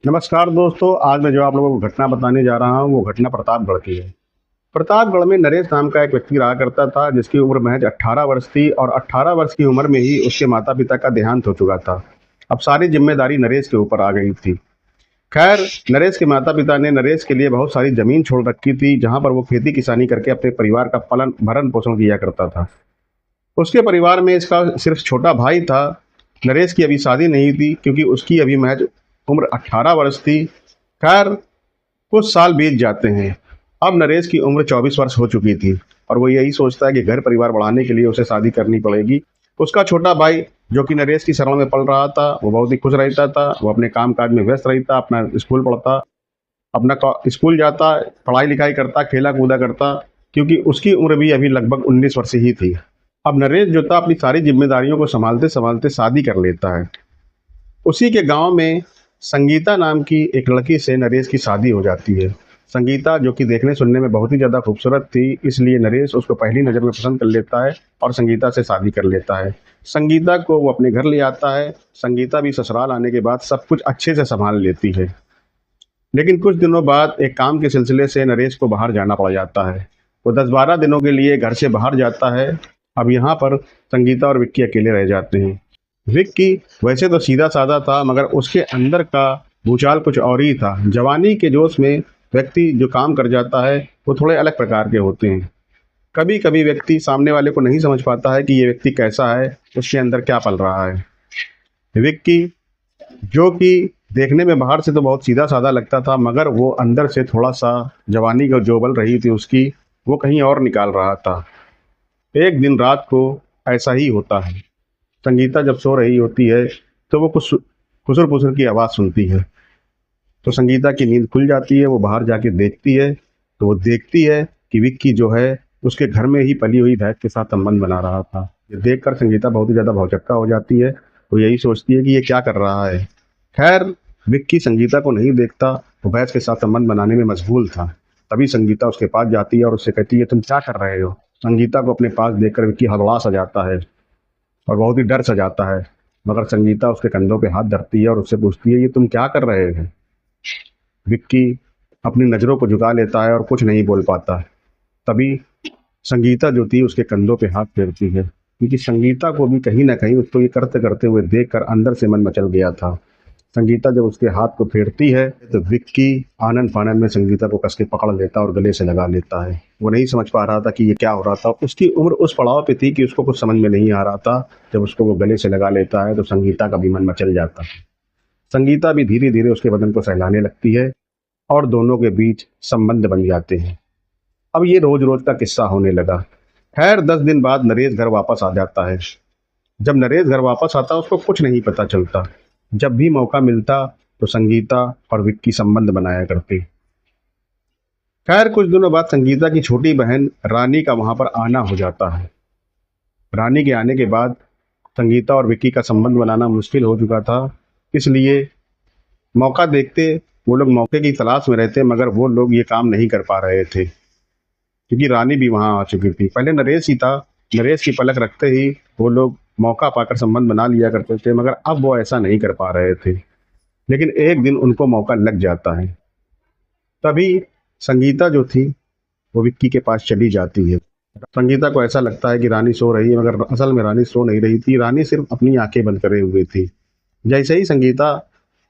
नमस्कार दोस्तों। आज मैं जो आप लोगों को घटना बताने जा रहा हूँ वो घटना प्रतापगढ़ की है। प्रतापगढ़ में नरेश नाम का एक व्यक्ति रहा करता था जिसकी उम्र महज 18 वर्ष थी और 18 वर्ष की उम्र में ही उसके माता पिता का देहांत हो चुका था। अब सारी जिम्मेदारी नरेश के ऊपर आ गई थी। खैर, नरेश के माता पिता ने नरेश के लिए बहुत सारी जमीन छोड़ रखी थी जहाँ पर वो खेती किसानी करके अपने परिवार का पालन भरण पोषण किया करता था। उसके परिवार में इसका सिर्फ छोटा भाई था। नरेश की अभी शादी नहीं थी क्योंकि उसकी अभी महज उम्र 18 वर्ष थी। खैर, कुछ साल बीत जाते हैं। अब नरेश की उम्र 24 वर्ष हो चुकी थी और वो यही सोचता है कि घर परिवार बढ़ाने के लिए उसे शादी करनी पड़ेगी। उसका छोटा भाई जो कि नरेश की शरण में पल रहा था वो बहुत ही खुश रहता था। वो अपने काम काज में व्यस्त रहता, अपना स्कूल पढ़ता, स्कूल जाता, पढ़ाई लिखाई करता, खेला कूदा करता, क्योंकि उसकी उम्र भी अभी लगभग 19 वर्ष ही थी। अब नरेश जो था अपनी सारी जिम्मेदारियों को संभालते संभालते शादी कर लेता है। उसी के गांव में संगीता नाम की एक लड़की से नरेश की शादी हो जाती है। संगीता जो कि देखने सुनने में बहुत ही ज़्यादा खूबसूरत थी, इसलिए नरेश उसको पहली नज़र में पसंद कर लेता है और संगीता से शादी कर लेता है। संगीता को वो अपने घर ले आता है। संगीता भी ससुराल आने के बाद सब कुछ अच्छे से संभाल लेती है। लेकिन कुछ दिनों बाद एक काम के सिलसिले से नरेश को बाहर जाना पड़ जाता है। वो 10-12 दिनों के लिए घर से बाहर जाता है। अब यहाँ पर संगीता और विक्की अकेले रह जाते हैं। विक्की वैसे तो सीधा साधा था मगर उसके अंदर का भूचाल कुछ और ही था। जवानी के जोश में व्यक्ति जो काम कर जाता है वो थोड़े अलग प्रकार के होते हैं। कभी कभी व्यक्ति सामने वाले को नहीं समझ पाता है कि ये व्यक्ति कैसा है, उसके अंदर क्या पल रहा है। विक्की जो कि देखने में बाहर से तो बहुत सीधा साधा लगता था मगर वो अंदर से थोड़ा सा जवानी का जो बल रही थी उसकी, वो कहीं और निकाल रहा था। एक दिन रात को ऐसा ही होता है। संगीता जब सो रही होती है तो वो कुछ खुसर पुसर की आवाज़ सुनती है। तो संगीता की नींद खुल जाती है। वो बाहर जाके देखती है तो वो देखती है कि विक्की जो है उसके घर में ही पली हुई भैंस के साथ संबंध बना रहा था। ये देखकर संगीता बहुत ही ज़्यादा भौचक्का हो जाती है। वो यही सोचती है कि ये क्या कर रहा है। खैर, विक्की संगीता को नहीं देखता, वो भैंस के साथ संबंध बनाने में मशगूल था। तभी संगीता उसके पास जाती है और उससे कहती है, तुम क्या कर रहे हो। संगीता को अपने पास देखकर विक्की हड़बड़ा सा जाता है और बहुत ही डर सा जाता है। मगर संगीता उसके कंधों पे हाथ धरती है और उससे पूछती है, ये तुम क्या कर रहे हो। विक्की अपनी नज़रों को झुका लेता है और कुछ नहीं बोल पाता। तभी संगीता जो थी उसके कंधों पे हाथ फेरती है, क्योंकि संगीता को भी कहीं ना कहीं उसको ये करते करते हुए देखकर अंदर से मन मचल गया था। संगीता जब उसके हाथ को फेरती है तो विक्की आनंद फानंद में संगीता को कस के पकड़ लेता और गले से लगा लेता है। वो नहीं समझ पा रहा था कि ये क्या हो रहा था। उसकी उम्र उस पड़ाव पे थी कि उसको कुछ समझ में नहीं आ रहा था। जब उसको वो गले से लगा लेता है तो संगीता का भी मन मचल जाता है। संगीता भी धीरे धीरे उसके बदन को सहलाने लगती है और दोनों के बीच संबंध बन जाते हैं। अब ये रोज रोज का किस्सा होने लगा। खैर, 10 दिन बाद नरेश घर वापस आ जाता है। जब नरेश घर वापस आता उसको कुछ नहीं पता चलता। जब भी मौका मिलता तो संगीता और विक्की संबंध बनाया करते। खैर, कुछ दिनों बाद संगीता की छोटी बहन रानी का वहां पर आना हो जाता है। रानी के आने के बाद संगीता और विक्की का संबंध बनाना मुश्किल हो चुका था। इसलिए मौका देखते वो लोग मौके की तलाश में रहते मगर वो लोग ये काम नहीं कर पा रहे थे क्योंकि रानी भी वहां आ चुकी थी। पहले नरेश ही था। नरेश की पलक रखते ही वो लोग मौका पाकर संबंध बना लिया करते थे मगर अब वो ऐसा नहीं कर पा रहे थे। लेकिन एक दिन उनको मौका लग जाता है। तभी संगीता जो थी वो विक्की के पास चली जाती है। संगीता को ऐसा लगता है कि रानी सो रही है मगर असल में रानी सो नहीं रही थी। रानी सिर्फ अपनी आंखें बंद करे हुए थी। जैसे ही संगीता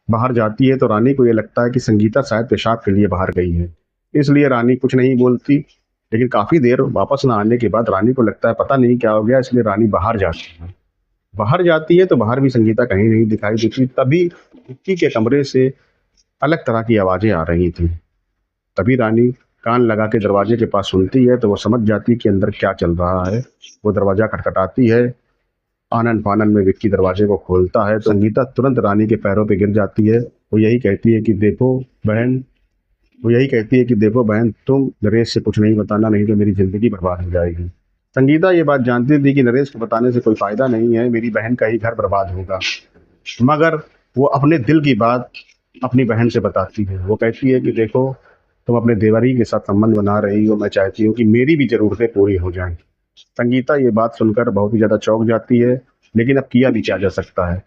बाहर जाती है तो रानी को ये लगता है कि संगीता शायद पेशाब के लिए बाहर गई है। इसलिए रानी कुछ नहीं बोलती। लेकिन काफ़ी देर वापस ना आने के बाद रानी को लगता है पता नहीं क्या हो गया, इसलिए रानी बाहर जाती है। बाहर जाती है तो बाहर भी संगीता कहीं नहीं दिखाई देती। तभी विक्की के कमरे से अलग तरह की आवाज़ें आ रही थी। तभी रानी कान लगा के दरवाजे के पास सुनती है तो वो समझ जाती है कि अंदर क्या चल रहा है। वो दरवाज़ा खटखटाती है। आनन फानन में विक्की दरवाजे को खोलता है तो संगीता तुरंत रानी के पैरों पे गिर जाती है। वो यही कहती है कि देखो बहन वो यही कहती है कि देखो बहन, तुम नरेश से कुछ नहीं बताना, नहीं तो मेरी ज़िंदगी बर्बाद हो जाएगी। संगीता ये बात जानती थी कि नरेश को बताने से कोई फ़ायदा नहीं है, मेरी बहन का ही घर बर्बाद होगा। मगर वो अपने दिल की बात अपनी बहन से बताती है। वो कहती है कि देखो, तुम अपने देवरी के साथ संबंध बना रही हो, मैं चाहती हूँ कि मेरी भी ज़रूरतें पूरी हो जाएं। संगीता ये बात सुनकर बहुत ही ज़्यादा चौंक जाती है। लेकिन अब किया भी क्या जा सकता है।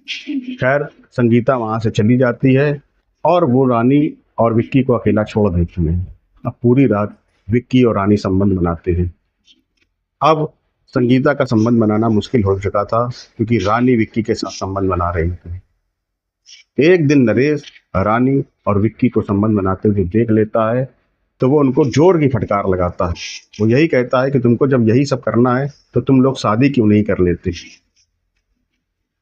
खैर, संगीता वहाँ से चली जाती है और वो रानी और विक्की को अकेला छोड़ देती हैं। अब पूरी रात विक्की और रानी संबंध बनाते हैं। अब संगीता का संबंध बनाना मुश्किल हो चुका था, क्योंकि रानी विक्की के साथ संबंध बना रही थी। एक दिन नरेश रानी और विक्की को संबंध बनाते हुए देख लेता है, तो वो उनको जोर की फटकार लगाता है। वो यही कहता है कि तुमको जब यही सब करना है तो तुम लोग शादी क्यों नहीं कर लेते।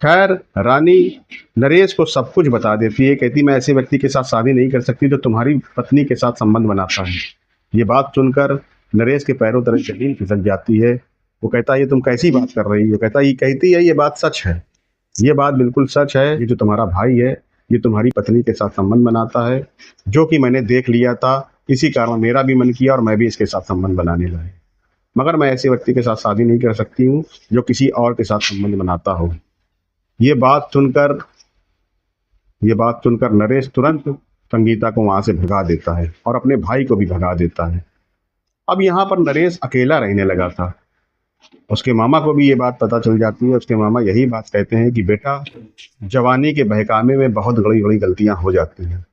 खैर, रानी नरेश को सब कुछ बता देती है। कहती, मैं ऐसे व्यक्ति के साथ शादी नहीं कर सकती जो तुम्हारी पत्नी के साथ संबंध बनाता है। ये बात सुनकर नरेश के पैरों तले जमीन खिसक जाती है। वो कहता है, ये तुम कैसी बात कर रही हो। कहती है, ये बात सच है, ये बात बिल्कुल सच है। ये जो तुम्हारा भाई है, ये तुम्हारी पत्नी के साथ संबंध बनाता है, जो कि मैंने देख लिया था। इसी कारण मेरा भी मन किया और मैं भी इसके साथ संबंध बनाने लगा। मगर मैं ऐसे व्यक्ति के साथ शादी नहीं कर सकती हूँ जो किसी और के साथ संबंध बनाता हो। ये बात सुनकर ये बात सुनकर नरेश तुरंत संगीता को वहां से भगा देता है और अपने भाई को भी भगा देता है। अब यहाँ पर नरेश अकेला रहने लगा था। उसके मामा को भी ये बात पता चल जाती है। उसके मामा यही बात कहते हैं कि बेटा, जवानी के बहकावे में बहुत बड़ी बड़ी गलतियां हो जाती हैं,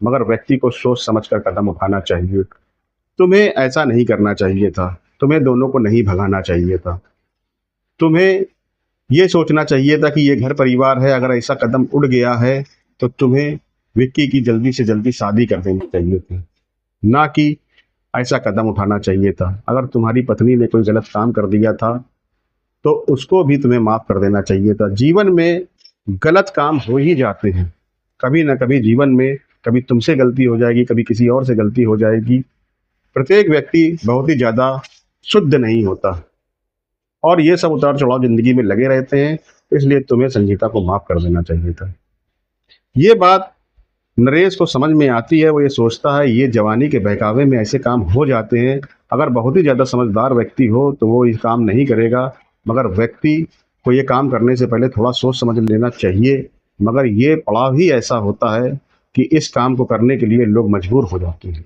मगर व्यक्ति को सोच समझकर कदम उठाना चाहिए। तुम्हें ऐसा नहीं करना चाहिए था, तुम्हें दोनों को नहीं भगाना चाहिए था। तुम्हें ये सोचना चाहिए था कि ये घर परिवार है, अगर ऐसा कदम उठ गया है तो तुम्हें विक्की की जल्दी से जल्दी शादी कर देनी चाहिए थी, ना कि ऐसा कदम उठाना चाहिए था। अगर तुम्हारी पत्नी ने कोई गलत काम कर दिया था तो उसको भी तुम्हें माफ़ कर देना चाहिए था। जीवन में गलत काम हो ही जाते हैं, कभी ना कभी जीवन में, कभी तुमसे गलती हो जाएगी, कभी किसी और से गलती हो जाएगी। प्रत्येक व्यक्ति बहुत ही ज़्यादा शुद्ध नहीं होता और ये सब उतार चढ़ाव ज़िंदगी में लगे रहते हैं। इसलिए तुम्हें संगीता को माफ़ कर देना चाहिए था। ये बात नरेश को समझ में आती है। वो ये सोचता है, ये जवानी के बहकावे में ऐसे काम हो जाते हैं। अगर बहुत ही ज़्यादा समझदार व्यक्ति हो तो वो ये काम नहीं करेगा, मगर व्यक्ति को ये काम करने से पहले थोड़ा सोच समझ लेना चाहिए। मगर ये पड़ाव ही ऐसा होता है कि इस काम को करने के लिए लोग मजबूर हो जाते हैं।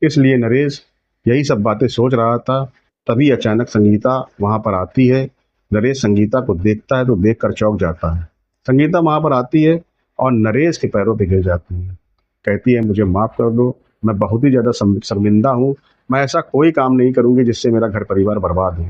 इसलिए नरेश यही सब बातें सोच रहा था। तभी अचानक संगीता वहाँ पर आती है। नरेश संगीता को देखता है तो देखकर चौंक जाता है। संगीता वहाँ पर आती है और नरेश के पैरों पे गिर जाती है। कहती है, मुझे माफ़ कर दो, मैं बहुत ही ज़्यादा शर्मिंदा हूँ। मैं ऐसा कोई काम नहीं करूँगी जिससे मेरा घर परिवार बर्बाद हो।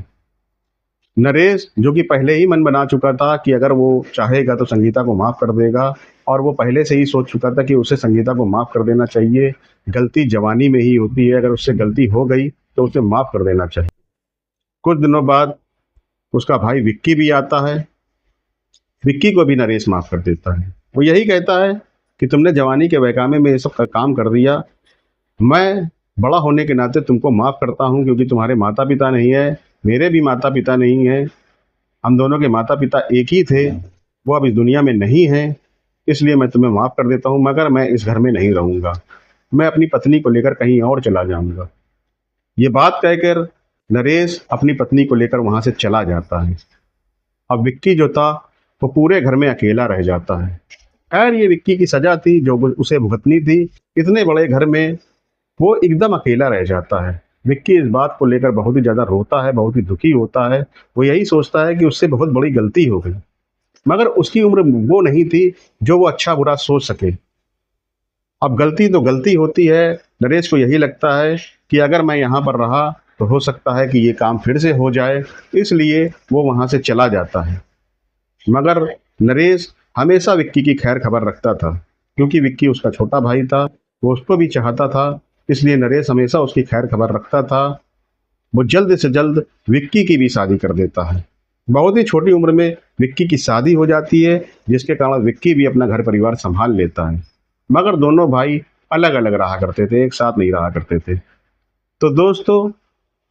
नरेश, जो कि पहले ही मन बना चुका था कि अगर वो चाहेगा तो संगीता को माफ़ कर देगा, और वो पहले से ही सोच चुका था कि उसे संगीता को माफ़ कर देना चाहिए। गलती जवानी में ही होती है, अगर उससे गलती हो गई तो उसे माफ़ कर देना चाहिए। कुछ दिनों बाद उसका भाई विक्की भी आता है। विक्की को भी नरेश माफ़ कर देता है। वो यही कहता है कि तुमने जवानी के बहकावे में ये सब काम कर दिया। मैं बड़ा होने के नाते तुमको माफ़ करता हूँ, क्योंकि तुम्हारे माता पिता नहीं है, मेरे भी माता पिता नहीं हैं। हम दोनों के माता पिता एक ही थे, वो अब इस दुनिया में नहीं हैं। इसलिए मैं तुम्हें माफ़ कर देता हूँ, मगर मैं इस घर में नहीं रहूँगा। मैं अपनी पत्नी को लेकर कहीं और चला जाऊँगा। ये बात कहकर नरेश अपनी पत्नी को लेकर वहाँ से चला जाता है। अब विक्की जो था वो पूरे घर में अकेला रह जाता है। खैर, ये विक्की की सजा थी जो उसे भुगतनी थी। इतने बड़े घर में वो एकदम अकेला रह जाता है। विक्की इस बात को लेकर बहुत ही ज़्यादा रोता है, बहुत ही दुखी होता है। वो यही सोचता है कि उससे बहुत बड़ी गलती हो गई, मगर उसकी उम्र वो नहीं थी जो वो अच्छा बुरा सोच सके। अब गलती तो गलती होती है। नरेश को यही लगता है कि अगर मैं यहाँ पर रहा तो हो सकता है कि ये काम फिर से हो जाए, इसलिए वो वहाँ से चला जाता है। मगर नरेश हमेशा विक्की की खैर खबर रखता था, क्योंकि विक्की उसका छोटा भाई था, वो उसको भी चाहता था। इसलिए नरेश हमेशा उसकी खैर खबर रखता था। वो जल्द से जल्द विक्की की भी शादी कर देता है। बहुत ही छोटी उम्र में विक्की की शादी हो जाती है, जिसके कारण विक्की भी अपना घर परिवार संभाल लेता है। मगर दोनों भाई अलग अलग रहा करते थे, एक साथ नहीं रहा करते थे। तो दोस्तों,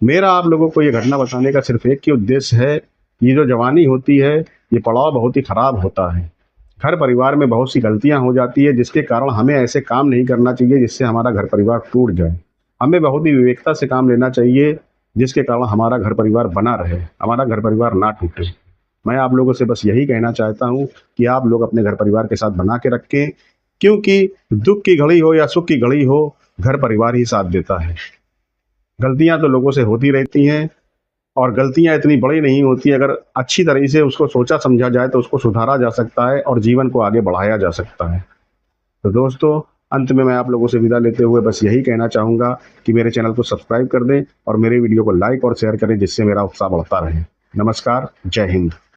मेरा आप लोगों को ये घटना बताने का सिर्फ एक ही उद्देश्य है। ये जो जवानी होती है, ये पड़ाव बहुत ही ख़राब होता है। घर परिवार में बहुत सी गलतियां हो जाती है, जिसके कारण हमें ऐसे काम नहीं करना चाहिए जिससे हमारा घर परिवार टूट जाए। हमें बहुत ही विवेकता से काम लेना चाहिए, जिसके कारण हमारा घर परिवार बना रहे, हमारा घर परिवार ना टूटे। मैं आप लोगों से बस यही कहना चाहता हूँ कि आप लोग अपने घर परिवार के साथ बना के रखें, क्योंकि दुख की घड़ी हो या सुख की घड़ी हो, घर परिवार ही साथ देता है। गलतियां तो लोगों से होती रहती हैं, और गलतियां इतनी बड़ी नहीं होती। अगर अच्छी तरह से उसको सोचा समझा जाए तो उसको सुधारा जा सकता है और जीवन को आगे बढ़ाया जा सकता है। तो दोस्तों, अंत में मैं आप लोगों से विदा लेते हुए बस यही कहना चाहूँगा कि मेरे चैनल को सब्सक्राइब कर दें और मेरे वीडियो को लाइक और शेयर करें, जिससे मेरा उत्साह बढ़ता रहे। नमस्कार, जय हिंद।